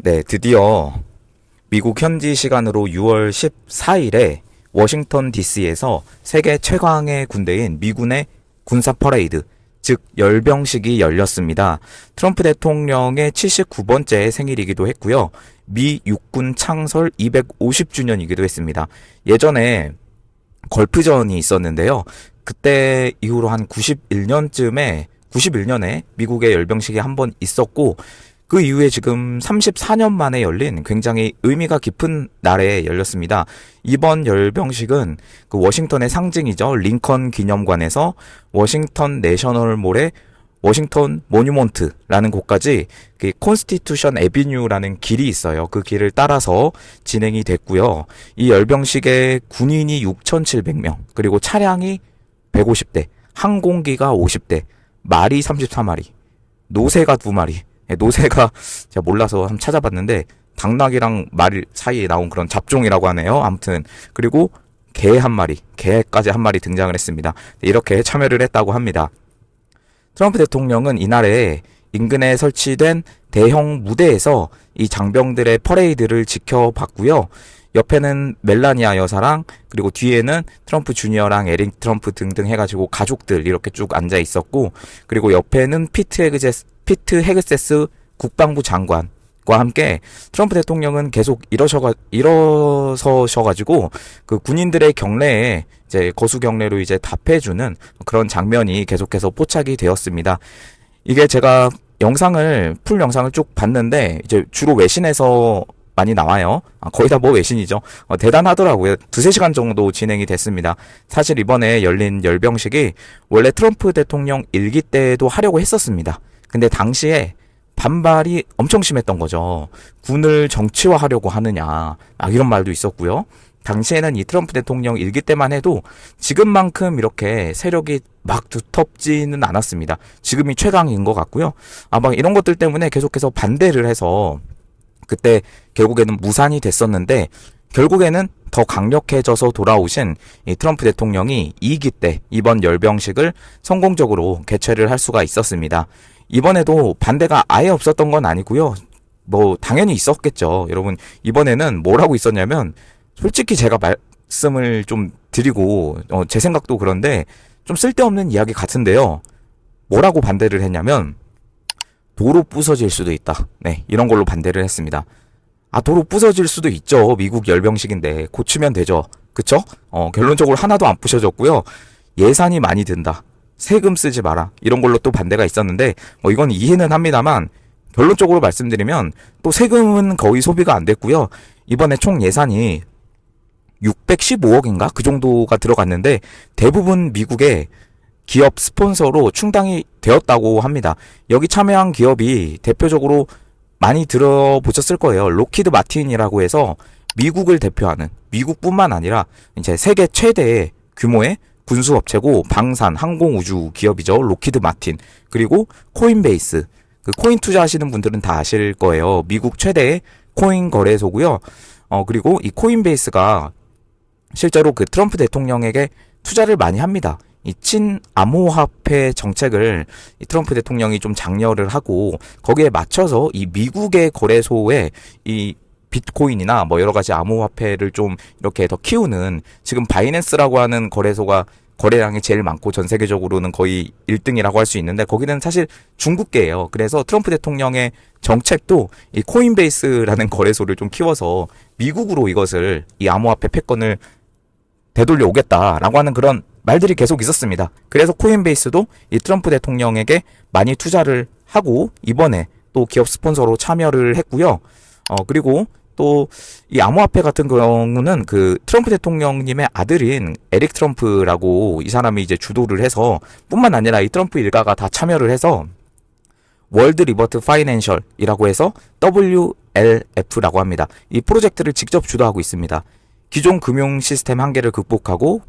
네, 드디어 미국 현지 시간으로 6월 14일에 워싱턴 DC에서 세계 최강의 군대인 미군의 군사 퍼레이드, 즉 열병식이 열렸습니다. 트럼프 대통령의 79번째 생일이기도 했고요. 미 육군 창설 250주년이기도 했습니다. 예전에 걸프전이 있었는데요. 그때 이후로 한 91년에 미국의 열병식이 한 번 있었고, 그 이후에 지금 34년 만에 열린 굉장히 의미가 깊은 날에 열렸습니다. 이번 열병식은 그 워싱턴의 상징이죠. 링컨 기념관에서 워싱턴 내셔널몰의 워싱턴 모뉴먼트라는 곳까지 그 콘스티튜션 애비뉴라는 길이 있어요. 그 길을 따라서 진행이 됐고요. 이 열병식에 군인이 6,700명, 그리고 차량이 150대, 항공기가 50대, 말이 34마리, 노새가 2마리. 노새가 제가 몰라서 한번 찾아봤는데 당나귀랑 말 사이에 나온 그런 잡종이라고 하네요. 아무튼 그리고 개 한 마리, 개까지 한 마리 등장을 했습니다. 이렇게 참여를 했다고 합니다. 트럼프 대통령은 이날에 인근에 설치된 대형 무대에서 이 장병들의 퍼레이드를 지켜봤고요. 옆에는 멜라니아 여사랑, 그리고 뒤에는 트럼프 주니어랑 에릭 트럼프 등등 해가지고 가족들 이렇게 쭉 앉아 있었고, 그리고 옆에는 피트 헤그세스 국방부 장관과 함께 트럼프 대통령은 계속 일어서셔가지고 그 군인들의 경례에 이제 거수 경례로 이제 답해주는 그런 장면이 계속해서 포착이 되었습니다. 이게 제가 풀 영상을 쭉 봤는데 이제 주로 외신에서 많이 나와요. 거의 다 뭐 외신이죠. 대단하더라고요. 2-3시간 정도 진행이 됐습니다. 사실 이번에 열린 열병식이 원래 트럼프 대통령 일기 때도 하려고 했었습니다. 근데 당시에 반발이 엄청 심했던 거죠. 군을 정치화하려고 하느냐, 이런 말도 있었고요. 당시에는 이 트럼프 대통령 일기 때만 해도 지금만큼 이렇게 세력이 막 두텁지는 않았습니다. 지금이 최강인 것 같고요. 막 이런 것들 때문에 계속해서 반대를 해서 그때 결국에는 무산이 됐었는데, 결국에는 더 강력해져서 돌아오신 이 트럼프 대통령이 2기 때 이번 열병식을 성공적으로 개최를 할 수가 있었습니다. 이번에도 반대가 아예 없었던 건 아니고요. 당연히 있었겠죠. 여러분, 이번에는 뭐라고 있었냐면, 솔직히 제가 말씀을 좀 드리고 제 생각도 그런데 좀 쓸데없는 이야기 같은데요. 뭐라고 반대를 했냐면, 도로 부서질 수도 있다. 네, 이런 걸로 반대를 했습니다. 도로 부서질 수도 있죠. 미국 열병식인데 고치면 되죠. 그쵸? 결론적으로 하나도 안 부셔졌고요. 예산이 많이 든다. 세금 쓰지 마라. 이런 걸로 또 반대가 있었는데, 이건 이해는 합니다만, 결론적으로 말씀드리면 또 세금은 거의 소비가 안 됐고요. 이번에 총 예산이 615억인가? 그 정도가 들어갔는데 대부분 미국의 기업 스폰서로 충당이 되었다고 합니다. 여기 참여한 기업이 대표적으로 많이 들어보셨을 거예요. 로키드 마틴이라고 해서 미국을 대표하는, 미국뿐만 아니라 이제 세계 최대 규모의 군수업체고 방산, 항공우주 기업이죠. 로키드 마틴. 그리고 코인베이스. 그 코인 투자하시는 분들은 다 아실 거예요. 미국 최대의 코인 거래소고요. 그리고 이 코인베이스가 실제로 그 트럼프 대통령에게 투자를 많이 합니다. 이 친암호화폐 정책을 이 트럼프 대통령이 좀 장려를 하고, 거기에 맞춰서 이 미국의 거래소에 이 비트코인이나 여러 가지 암호화폐를 좀 이렇게 더 키우는, 지금 바이낸스라고 하는 거래소가 거래량이 제일 많고 전 세계적으로는 거의 1등이라고 할 수 있는데, 거기는 사실 중국계예요. 그래서 트럼프 대통령의 정책도 이 코인베이스라는 거래소를 좀 키워서 미국으로 이것을, 이 암호화폐 패권을 되돌려 오겠다라고 하는 그런 말들이 계속 있었습니다. 그래서 코인베이스도 이 트럼프 대통령에게 많이 투자를 하고 이번에 또 기업 스폰서로 참여를 했고요. 그리고 또 이 암호화폐 같은 경우는 그 트럼프 대통령님의 아들인 에릭 트럼프라고, 이 사람이 이제 주도를 해서, 뿐만 아니라 이 트럼프 일가가 다 참여를 해서 월드 리버트 파이낸셜이라고 해서 WLF라고 합니다. 이 프로젝트를 직접 주도하고 있습니다. 기존 금융 시스템 한계를 극복하고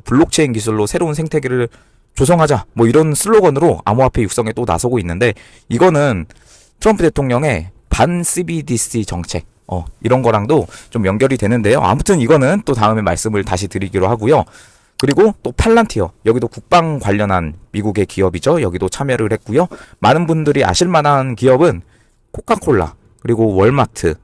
블록체인 기술로 새로운 생태계를 조성하자, 이런 슬로건으로 암호화폐 육성에 또 나서고 있는데, 이거는 트럼프 대통령의 반 CBDC 정책 이런 거랑도 좀 연결이 되는데요. 아무튼 이거는 또 다음에 말씀을 다시 드리기로 하고요. 그리고 또 팔란티어, 여기도 국방 관련한 미국의 기업이죠. 여기도 참여를 했고요. 많은 분들이 아실 만한 기업은 코카콜라, 그리고 월마트,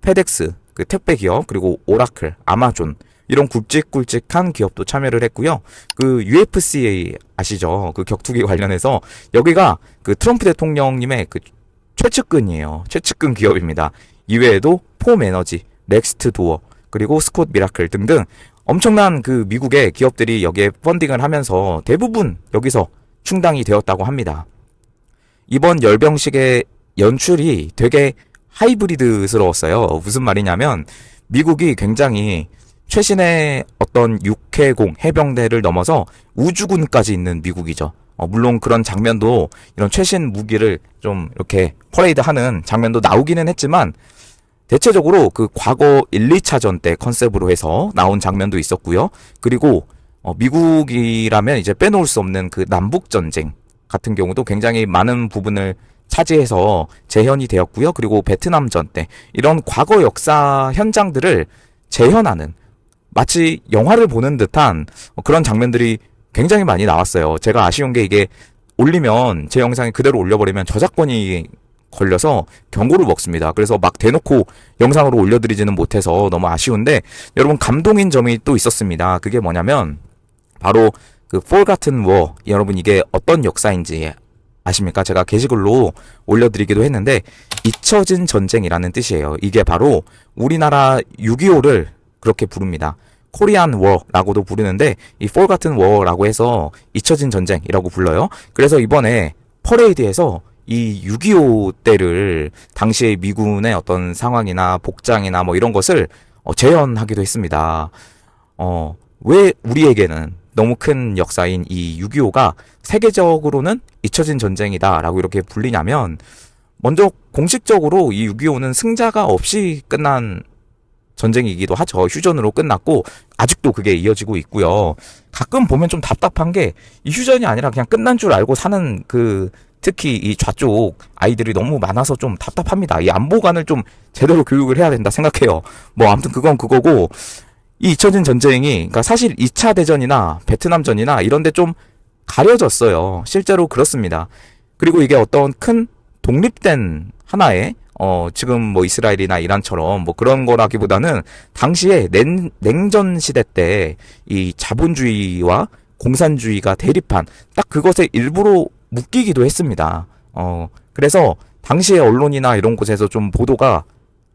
페덱스, 그 택배 기업, 그리고 오라클, 아마존 이런 굵직굵직한 기업도 참여를 했고요. 그 UFC 아시죠? 그 격투기 관련해서 여기가 그 트럼프 대통령님의 그 최측근이에요. 최측근 기업입니다. 이외에도 폼 에너지, 넥스트 도어, 그리고 스콧 미라클 등등 엄청난 그 미국의 기업들이 여기에 펀딩을 하면서 대부분 여기서 충당이 되었다고 합니다. 이번 열병식의 연출이 되게 하이브리드스러웠어요. 무슨 말이냐면 미국이 굉장히 최신의 어떤 육해공 해병대를 넘어서 우주군까지 있는 미국이죠. 물론 그런 장면도 이런 최신 무기를 좀 이렇게 퍼레이드하는 장면도 나오기는 했지만 대체적으로 그 과거 1, 2차전 때 컨셉으로 해서 나온 장면도 있었고요. 그리고 미국이라면 이제 빼놓을 수 없는 그 남북전쟁 같은 경우도 굉장히 많은 부분을 차지해서 재현이 되었고요. 그리고 베트남전 때 이런 과거 역사 현장들을 재현하는 마치 영화를 보는 듯한 그런 장면들이 굉장히 많이 나왔어요. 제가 아쉬운 게 이게 올리면 제 영상에 그대로 올려버리면 저작권이 걸려서 경고를 먹습니다. 그래서 막 대놓고 영상으로 올려드리지는 못해서 너무 아쉬운데 여러분 감동인 점이 또 있었습니다. 그게 뭐냐면 바로 그 Forgotten War, 여러분 이게 어떤 역사인지 아십니까? 제가 게시글로 올려드리기도 했는데 잊혀진 전쟁이라는 뜻이에요. 이게 바로 우리나라 6.25를 그렇게 부릅니다. 코리안 워라고도 부르는데 이 Forgotten War라고 해서 잊혀진 전쟁이라고 불러요. 그래서 이번에 퍼레이드에서 이 6.25 때를 당시의 미군의 어떤 상황이나 복장이나 뭐 이런 것을 재현하기도 했습니다. 왜 우리에게는 너무 큰 역사인 이 6.25가 세계적으로는 잊혀진 전쟁이다라고 이렇게 불리냐면 먼저 공식적으로 이 6.25는 승자가 없이 끝난 전쟁이기도 하죠. 휴전으로 끝났고 아직도 그게 이어지고 있고요. 가끔 보면 좀 답답한 게 이 휴전이 아니라 그냥 끝난 줄 알고 사는 그 특히 이 좌쪽 아이들이 너무 많아서 좀 답답합니다. 이 안보관을 좀 제대로 교육을 해야 된다 생각해요. 뭐 아무튼 그건 그거고 이 잊혀진 전쟁이 그러니까 사실 2차 대전이나 베트남전이나 이런 데 좀 가려졌어요. 실제로 그렇습니다. 그리고 이게 어떤 큰 독립된 하나의 지금 뭐 이스라엘이나 이란처럼 뭐 그런 거라기보다는 당시에 냉전 시대 때 이 자본주의와 공산주의가 대립한 딱 그것의 일부로 묶이기도 했습니다. 그래서 당시의 언론이나 이런 곳에서 좀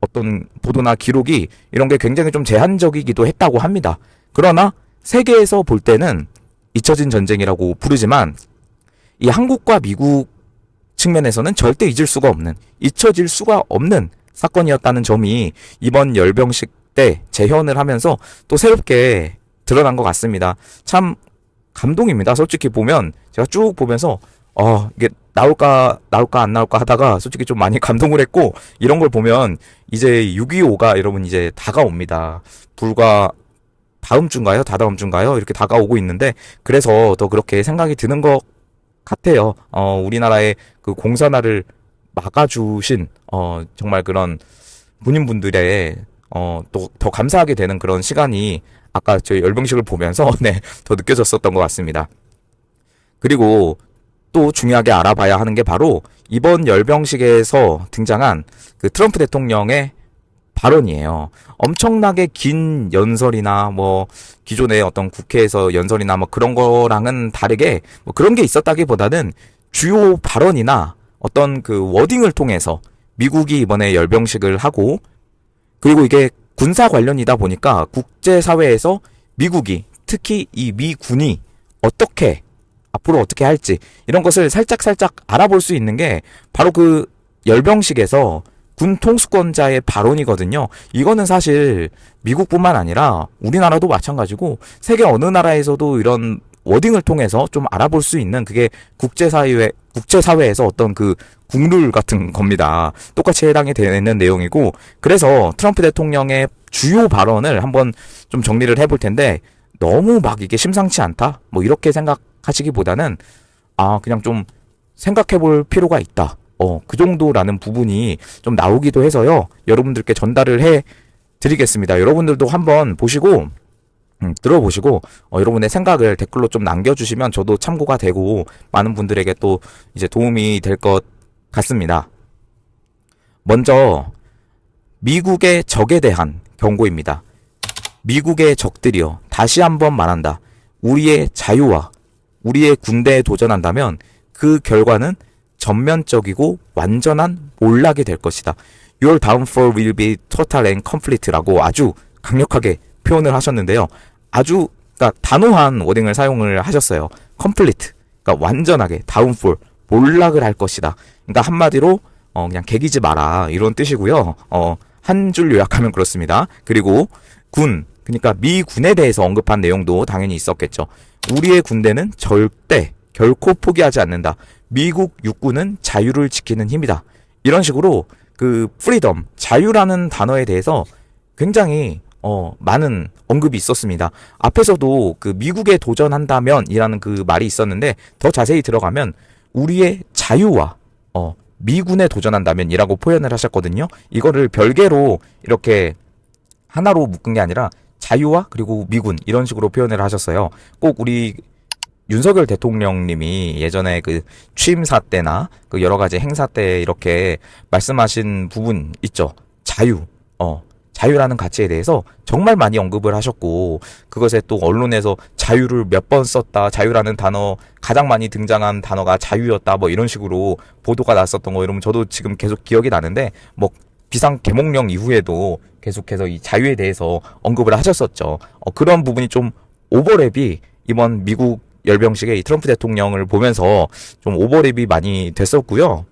어떤 보도나 기록이 이런 게 굉장히 좀 제한적이기도 했다고 합니다. 그러나 세계에서 볼 때는 잊혀진 전쟁이라고 부르지만 이 한국과 미국 측면에서는 절대 잊을 수가 없는, 잊혀질 수가 없는 사건이었다는 점이 이번 열병식 때 재현을 하면서 또 새롭게 드러난 것 같습니다. 참 감동입니다. 솔직히 보면 제가 쭉 보면서 이게 나올까 안 나올까 하다가 솔직히 좀 많이 감동을 했고 이런 걸 보면 이제 6.25가 여러분 이제 다가옵니다. 불과 다음 주인가요? 다다음 주인가요? 이렇게 다가오고 있는데 그래서 더 그렇게 생각이 드는 것 같아요. 우리나라의 그 공산화를 막아주신 정말 그런 군인분들의 또 더 감사하게 되는 그런 시간이 아까 저희 열병식을 보면서 더 느껴졌었던 것 같습니다. 그리고 또 중요하게 알아봐야 하는 게 바로 이번 열병식에서 등장한 그 트럼프 대통령의 발언이에요. 엄청나게 긴 연설이나 뭐 기존의 어떤 국회에서 연설이나 뭐 그런 거랑은 다르게 뭐 그런 게 있었다기보다는 주요 발언이나 어떤 그 워딩을 통해서 미국이 이번에 열병식을 하고 그리고 이게 군사 관련이다 보니까 국제사회에서 미국이 특히 이 미군이 앞으로 어떻게 할지 이런 것을 살짝 알아볼 수 있는 게 바로 그 열병식에서 군 통수권자의 발언이거든요. 이거는 사실 미국뿐만 아니라 우리나라도 마찬가지고 세계 어느 나라에서도 이런 워딩을 통해서 좀 알아볼 수 있는 그게 국제사회에서 어떤 그 국룰 같은 겁니다. 똑같이 해당이 되는 내용이고 그래서 트럼프 대통령의 주요 발언을 한번 좀 정리를 해볼 텐데 너무 막 이게 심상치 않다? 뭐 이렇게 생각하시기보다는 그냥 좀 생각해볼 필요가 있다. 그 정도라는 부분이 좀 나오기도 해서요. 여러분들께 전달을 해 드리겠습니다. 여러분들도 한번 보시고 들어보시고 여러분의 생각을 댓글로 좀 남겨주시면 저도 참고가 되고 많은 분들에게 또 이제 도움이 될 것 같습니다. 먼저 미국의 적에 대한 경고입니다. 미국의 적들이여, 다시 한번 말한다. 우리의 자유와 우리의 군대에 도전한다면 그 결과는 전면적이고 완전한 몰락이 될 것이다. Your downfall will be total and complete라고 아주 강력하게 표현을 하셨는데요. 아주 그러니까 단호한 워딩을 사용을 하셨어요. complete, 그러니까 완전하게, downfall, 몰락을 할 것이다. 그러니까 한마디로 그냥 개기지 마라 이런 뜻이고요. 한 줄 요약하면 그렇습니다. 그리고 군, 그러니까 미군에 대해서 언급한 내용도 당연히 있었겠죠. 우리의 군대는 절대 결코 포기하지 않는다. 미국 육군은 자유를 지키는 힘이다. 이런 식으로 그 프리덤, 자유라는 단어에 대해서 굉장히 많은 언급이 있었습니다. 앞에서도 그 미국에 도전한다면 이라는 그 말이 있었는데 더 자세히 들어가면 우리의 자유와 미군에 도전한다면 이라고 표현을 하셨거든요. 이거를 별개로 이렇게 하나로 묶은 게 아니라 자유와 그리고 미군 이런 식으로 표현을 하셨어요. 꼭 우리 윤석열 대통령님이 예전에 그 취임사 때나 그 여러 가지 행사 때 이렇게 말씀하신 부분 있죠. 자유. 자유라는 가치에 대해서 정말 많이 언급을 하셨고, 그것에 또 언론에서 자유를 몇 번 썼다, 자유라는 단어 가장 많이 등장한 단어가 자유였다, 뭐 이런 식으로 보도가 났었던 거 이러면 저도 지금 계속 기억이 나는데, 뭐 비상 개몽령 이후에도 계속해서 이 자유에 대해서 언급을 하셨었죠. 그런 부분이 좀 오버랩이 이번 미국 열병식에 이 트럼프 대통령을 보면서 좀 오버랩이 많이 됐었고요.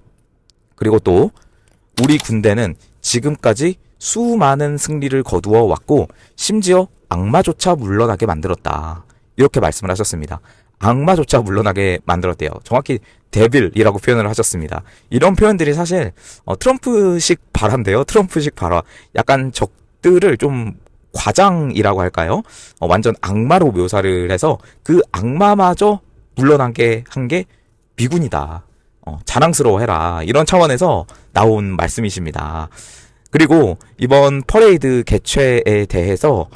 그리고 또 우리 군대는 지금까지 수많은 승리를 거두어 왔고 심지어 악마조차 물러나게 만들었다. 이렇게 말씀을 하셨습니다. 악마조차 물러나게 만들었대요. 정확히 데빌이라고 표현을 하셨습니다. 이런 표현들이 사실 트럼프식 발화인데요. 트럼프식 발화. 약간 적들을 좀 과장이라고 할까요? 완전 악마로 묘사를 해서 그 악마마저 물러나게 한 게 미군이다. 자랑스러워해라. 이런 차원에서 나온 말씀이십니다. 그리고 이번 퍼레이드 개최에 대해서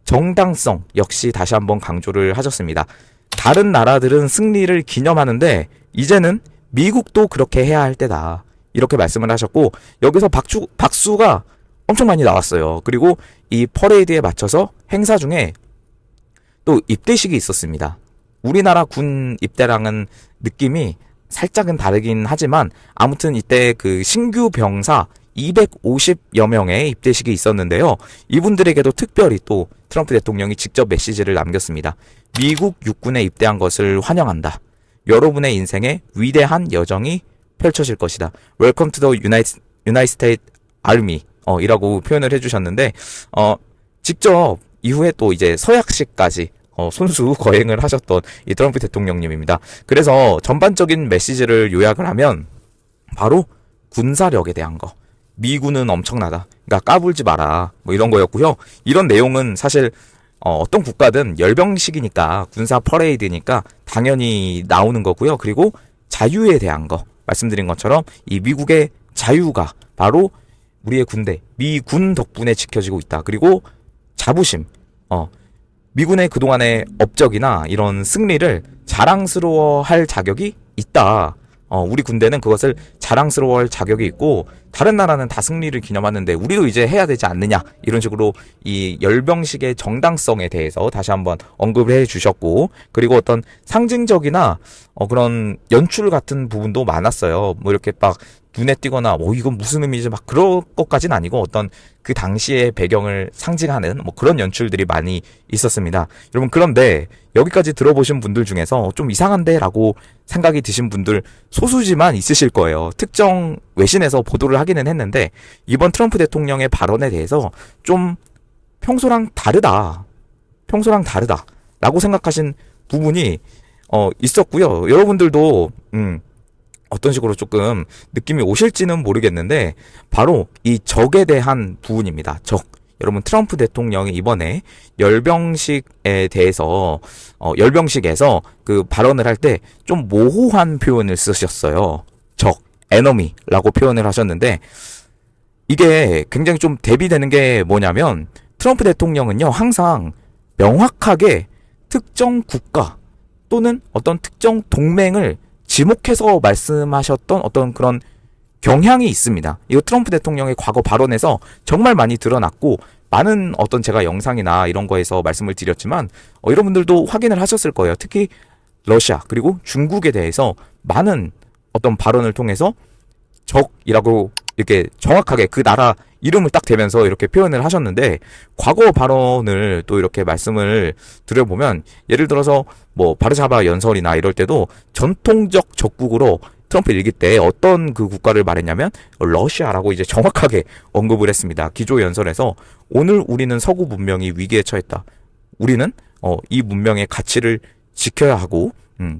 정당성 역시 다시 한번 강조를 하셨습니다. 다른 나라들은 승리를 기념하는데 이제는 미국도 그렇게 해야 할 때다. 이렇게 말씀을 하셨고 여기서 박수가 엄청 많이 나왔어요. 그리고 이 퍼레이드에 맞춰서 행사 중에 또 입대식이 있었습니다. 우리나라 군 입대랑은 느낌이 살짝은 다르긴 하지만 아무튼 이때 그 신규 병사 250여 명의 입대식이 있었는데요. 이분들에게도 특별히 또 트럼프 대통령이 직접 메시지를 남겼습니다. 미국 육군에 입대한 것을 환영한다. 여러분의 인생에 위대한 여정이 펼쳐질 것이다. Welcome to the United States Army 이라고 표현을 해주셨는데 직접 이후에 또 이제 서약식까지 손수 거행을 하셨던 이 트럼프 대통령님입니다. 그래서 전반적인 메시지를 요약을 하면 바로 군사력에 대한 거. 미군은 엄청나다. 그러니까 까불지 마라. 뭐 이런 거였고요. 이런 내용은 사실 어떤 국가든 열병식이니까 군사 퍼레이드니까 당연히 나오는 거고요. 그리고 자유에 대한 거 말씀드린 것처럼 이 미국의 자유가 바로 우리의 군대, 미군 덕분에 지켜지고 있다. 그리고 자부심, 미군의 그동안의 업적이나 이런 승리를 자랑스러워할 자격이 있다. 우리 군대는 그것을 자랑스러워할 자격이 있고 다른 나라는 다 승리를 기념하는데 우리도 이제 해야 되지 않느냐 이런 식으로 이 열병식의 정당성에 대해서 다시 한번 언급을 해주셨고 그리고 어떤 상징적이나 그런 연출 같은 부분도 많았어요. 뭐 이렇게 막 눈에 띄거나 이건 무슨 의미지 막 그럴 것까지는 아니고 어떤 그 당시의 배경을 상징하는 뭐 그런 연출들이 많이 있었습니다. 여러분 그런데 여기까지 들어보신 분들 중에서 좀 이상한데 라고 생각이 드신 분들 소수지만 있으실 거예요. 특정 외신에서 보도를 하기는 했는데 이번 트럼프 대통령의 발언에 대해서 좀 평소랑 다르다 라고 생각하신 부분이 있었고요. 여러분들도 어떤 식으로 조금 느낌이 오실지는 모르겠는데 바로 이 적에 대한 부분입니다. 적. 여러분 트럼프 대통령이 이번에 열병식에 대해서 열병식에서 그 발언을 할 때 좀 모호한 표현을 쓰셨어요. 적, enemy라고 표현을 하셨는데 이게 굉장히 좀 대비되는 게 뭐냐면 트럼프 대통령은요 항상 명확하게 특정 국가 또는 어떤 특정 동맹을 지목해서 말씀하셨던 어떤 그런 경향이 있습니다. 이거 트럼프 대통령의 과거 발언에서 정말 많이 드러났고, 많은 어떤 제가 영상이나 이런 거에서 말씀을 드렸지만, 여러분들도 확인을 하셨을 거예요. 특히 러시아 그리고 중국에 대해서 많은 어떤 발언을 통해서 적이라고 이렇게 정확하게 그 나라 이름을 딱 대면서 이렇게 표현을 하셨는데, 과거 발언을 또 이렇게 말씀을 드려보면, 예를 들어서 뭐 바르샤바 연설이나 이럴 때도 전통적 적국으로 트럼프 일기 때 어떤 그 국가를 말했냐면 러시아라고 이제 정확하게 언급을 했습니다. 기조 연설에서 오늘 우리는 서구 문명이 위기에 처했다. 우리는 이 문명의 가치를 지켜야 하고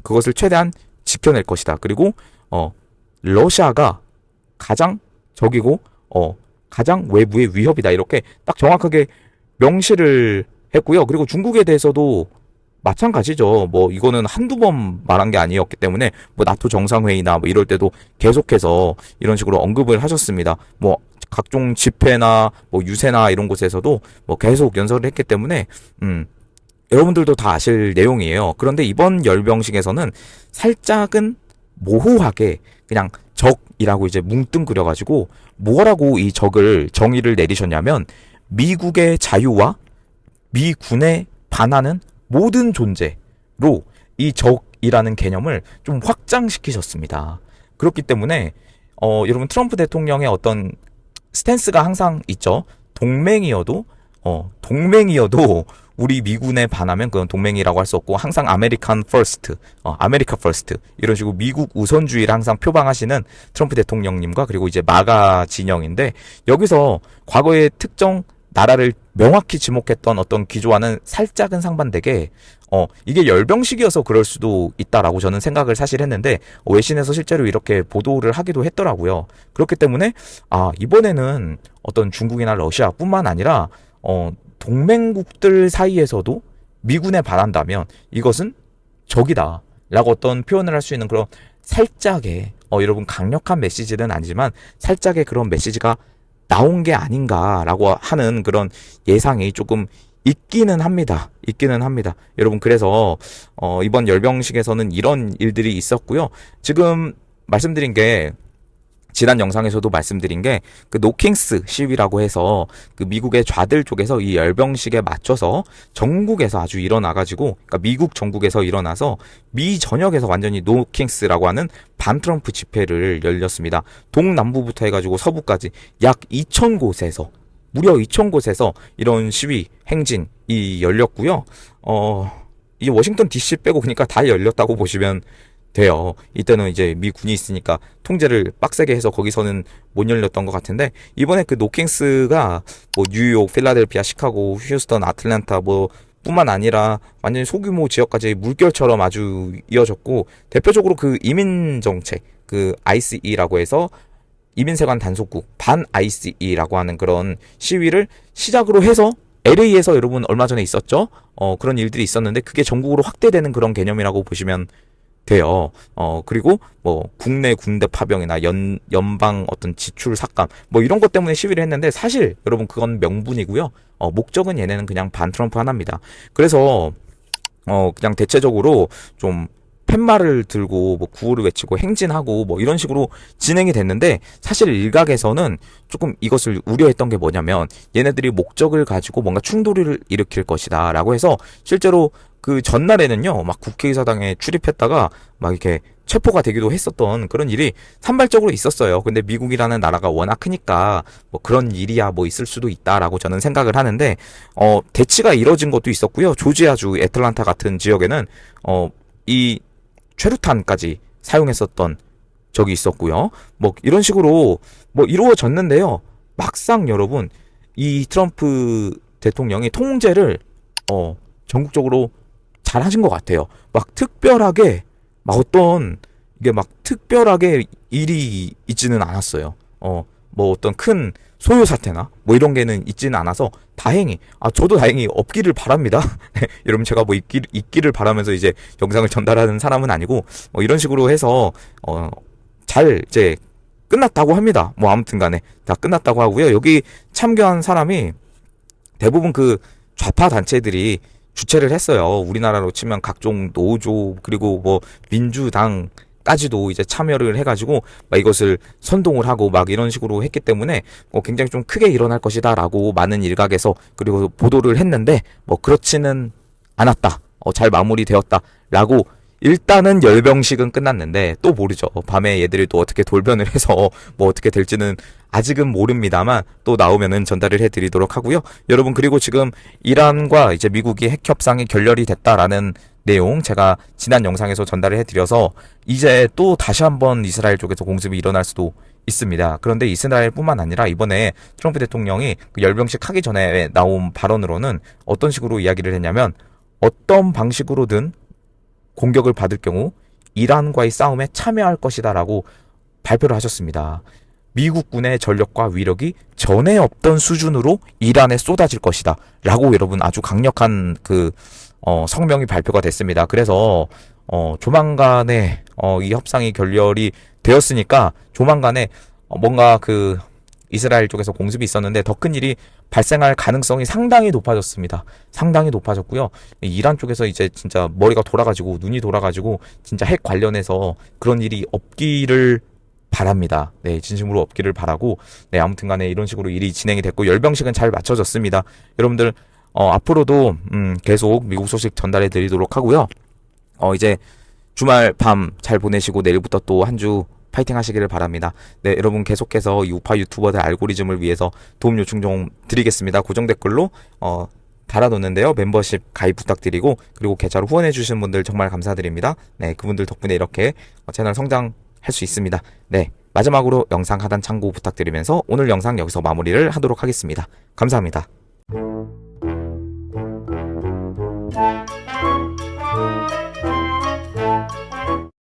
그것을 최대한 지켜낼 것이다. 그리고 러시아가 가장 적이고 가장 외부의 위협이다. 이렇게 딱 정확하게 명시를 했고요. 그리고 중국에 대해서도 마찬가지죠. 뭐 이거는 한두 번 말한 게 아니었기 때문에 뭐 나토 정상회의나 뭐 이럴 때도 계속해서 이런 식으로 언급을 하셨습니다. 뭐 각종 집회나 뭐 유세나 이런 곳에서도 뭐 계속 연설을 했기 때문에 여러분들도 다 아실 내용이에요. 그런데 이번 열병식에서는 살짝은 모호하게 그냥 적이라고 이제 뭉뚱그려가지고 뭐라고 이 적을 정의를 내리셨냐면 미국의 자유와 미군에 반하는 모든 존재로 이 적이라는 개념을 좀 확장시키셨습니다. 그렇기 때문에 여러분 트럼프 대통령의 어떤 스탠스가 항상 있죠. 동맹이어도 우리 미군에 반하면 그건 동맹이라고 할 수 없고 항상 아메리칸 퍼스트, 아메리카 퍼스트 이런 식으로 미국 우선주의를 항상 표방하시는 트럼프 대통령님과 그리고 이제 마가 진영인데, 여기서 과거의 특정 나라를 명확히 지목했던 어떤 기조와는 살짝은 상반되게 이게 열병식이어서 그럴 수도 있다라고 저는 생각을 사실 했는데, 외신에서 실제로 이렇게 보도를 하기도 했더라고요. 그렇기 때문에 이번에는 어떤 중국이나 러시아뿐만 아니라 동맹국들 사이에서도 미군에 반한다면 이것은 적이다 라고 어떤 표현을 할 수 있는 그런 살짝의 여러분 강력한 메시지는 아니지만 살짝의 그런 메시지가 나온 게 아닌가라고 하는 그런 예상이 조금 있기는 합니다. 여러분, 그래서 이번 열병식에서는 이런 일들이 있었고요. 지금 말씀드린 게, 지난 영상에서도 말씀드린 게 그 노킹스 시위라고 해서 그 미국의 좌들 쪽에서 이 열병식에 맞춰서 전국에서 아주 일어나가지고, 그러니까 미국 전국에서 일어나서 미 전역에서 완전히 노킹스라고 하는 반트럼프 집회를 열렸습니다. 동남부부터 해가지고 서부까지 약 2,000곳에서 무려 2,000곳에서 이런 시위 행진이 열렸고요. 이 워싱턴 DC 빼고 그러니까 다 열렸다고 보시면 돼요. 이때는 이제 미군이 있으니까 통제를 빡세게 해서 거기서는 못 열렸던 것 같은데, 이번에 그 노킹스가 뭐 뉴욕, 필라델피아, 시카고, 휴스턴, 아틀란타 뭐 뿐만 아니라 완전히 소규모 지역까지 물결처럼 아주 이어졌고, 대표적으로 그 이민정책, 그 ICE라고 해서 이민세관 단속국, 반 ICE라고 하는 그런 시위를 시작으로 해서 LA에서 여러분 얼마 전에 있었죠? 그런 일들이 있었는데 그게 전국으로 확대되는 그런 개념이라고 보시면 돼요. 그리고 뭐 국내 군대 파병이나 연방 어떤 지출 삭감 뭐 이런 것 때문에 시위를 했는데, 사실 여러분 그건 명분이고요. 목적은 얘네는 그냥 반 트럼프 하나입니다. 그래서 그냥 대체적으로 좀 팻말을 들고 뭐 구호를 외치고 행진하고 뭐 이런 식으로 진행이 됐는데, 사실 일각에서는 조금 이것을 우려했던 게 뭐냐면 얘네들이 목적을 가지고 뭔가 충돌을 일으킬 것이다 라고 해서 실제로 그 전날에는요 막 국회의사당에 출입했다가 막 이렇게 체포가 되기도 했었던 그런 일이 산발적으로 있었어요. 근데 미국이라는 나라가 워낙 크니까 뭐 그런 일이야 뭐 있을 수도 있다라고 저는 생각을 하는데, 대치가 이뤄진 것도 있었고요. 조지아주 애틀란타 같은 지역에는 이 최루탄까지 사용했었던 적이 있었고요. 뭐 이런 식으로 뭐 이루어졌는데요. 막상 여러분 이 트럼프 대통령이 통제를 전국적으로 잘 하신 것 같아요. 막 특별하게 막 어떤 이게 막 특별하게 일이 있지는 않았어요. 뭐 어떤 큰 소요 사태나 뭐 이런 게는 있지는 않아서 다행히, 저도 다행히 없기를 바랍니다. 여러분 제가 뭐 있기를 바라면서 이제 영상을 전달하는 사람은 아니고 뭐 이런 식으로 해서 잘 이제 끝났다고 합니다. 뭐 아무튼 간에 다 끝났다고 하고요. 여기 참여한 사람이 대부분 그 좌파 단체들이 주최를 했어요. 우리나라로 치면 각종 노조 그리고 뭐 민주당까지 까지도 이제 참여를 해가지고 막 이것을 선동을 하고 막 이런 식으로 했기 때문에 굉장히 좀 크게 일어날 것이다라고 많은 일각에서 그리고 보도를 했는데 그렇지는 않았다. 잘 마무리되었다라고 일단은 열병식은 끝났는데 또 모르죠. 밤에 얘들이 또 어떻게 돌변을 해서 어떻게 될지는 아직은 모릅니다만 또 나오면은 전달을 해드리도록 하고요. 여러분 그리고 지금 이란과 이제 미국이 핵 협상이 결렬이 됐다라는 내용 제가 지난 영상에서 전달을 해드려서 이제 또 다시 한번 이스라엘 쪽에서 공습이 일어날 수도 있습니다. 그런데 이스라엘뿐만 아니라 이번에 트럼프 대통령이 그 열병식 하기 전에 나온 발언으로는 어떤 식으로 이야기를 했냐면 어떤 방식으로든 공격을 받을 경우 이란과의 싸움에 참여할 것이다라고 발표를 하셨습니다. 미국군의 전력과 위력이 전에 없던 수준으로 이란에 쏟아질 것이다 라고 여러분 아주 강력한 성명이 발표가 됐습니다. 그래서 조만간에 이 협상이 결렬이 되었으니까 조만간에 뭔가 이스라엘 쪽에서 공습이 있었는데 더 큰 일이 발생할 가능성이 상당히 높아졌습니다. 상당히 높아졌고요. 이란 쪽에서 이제 진짜 머리가 돌아가지고 눈이 돌아가지고 진짜 핵 관련해서 그런 일이 없기를 바랍니다. 네, 진심으로 없기를 바라고 네, 아무튼 간에 이런 식으로 일이 진행이 됐고 열병식은 잘 맞춰졌습니다. 여러분들 앞으로도 계속 미국 소식 전달해 드리도록 하고요. 이제 주말 밤 잘 보내시고 내일부터 또 한 주 파이팅 하시기를 바랍니다. 네, 여러분 계속해서 이 우파 유튜버들 알고리즘을 위해서 도움 요청 좀 드리겠습니다. 고정 댓글로 달아놓는데요. 멤버십 가입 부탁드리고 그리고 계좌로 후원해 주신 분들 정말 감사드립니다. 네, 그분들 덕분에 이렇게 채널 성장할 수 있습니다. 네, 마지막으로 영상 하단 참고 부탁드리면서 오늘 영상 여기서 마무리를 하도록 하겠습니다. 감사합니다.